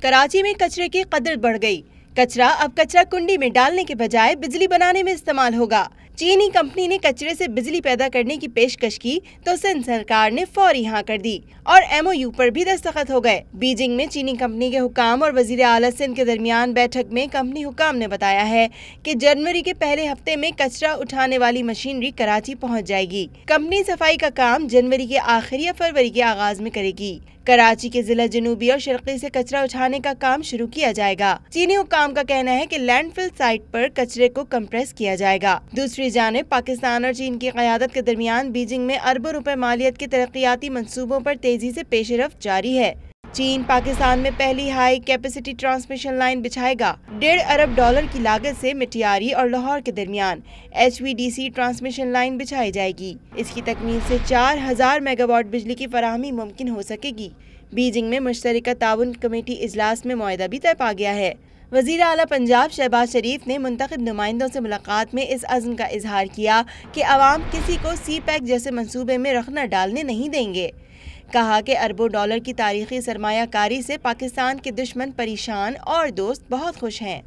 कराची में कचरे की कदर बढ़ गई। कचरा अब कचरा कुंडी में डालने के बजाय बिजली बनाने में इस्तेमाल होगा। चीनी कंपनी ने कचरे से बिजली पैदा करने की पेशकश की तो सिंध सरकार ने फौरी हाँ कर दी और MOU पर भी दस्तखत हो गए। बीजिंग में चीनी कंपनी के हुकाम और वजीर आला सिंध के दरमियान बैठक में कंपनी हुकाम ने बताया है कि जनवरी के पहले हफ्ते में कचरा उठाने वाली मशीनरी कराची पहुंच जाएगी। कंपनी सफाई का काम जनवरी के आखिर या फरवरी के आगाज में करेगी। कराची के जिला जनूबी और शर्की से कचरा उठाने का काम शुरू किया जाएगा। चीनी हुकाम का कहना है कि लैंडफिल साइट पर कचरे को कंप्रेस किया जाएगा। दूसरी जानिब पाकिस्तान और चीन की क़यादत के दरमियान बीजिंग में अरबों रुपए मालियत के तरक्याती मंसूबों पर तेजी से पेशरफ्त जारी है। चीन पाकिस्तान में पहली हाई कैपेसिटी ट्रांसमिशन लाइन बिछाएगा। $1.5 अरब की लागत से मिटियारी और लाहौर के दरमियान HVDC ट्रांसमिशन लाइन बिछाई जाएगी। इसकी तकमील से 4000 मेगावाट बिजली की फराहमी मुमकिन हो सकेगी। बीजिंग में मुश्तरका ताउन कमेटी इजलास में मुआहदा भी तय पा गया है। वज़ीर आला पंजाब शहबाज शरीफ ने मुंतखब नुमाइंदों से मुलाकात में इस अज़्म का इजहार किया कि अवाम किसी को CPEC जैसे मंसूबे में रखना डालने नहीं देंगे। कहा कि अरबों डॉलर की तारीखी सरमायाकारी से पाकिस्तान के दुश्मन परेशान और दोस्त बहुत खुश हैं।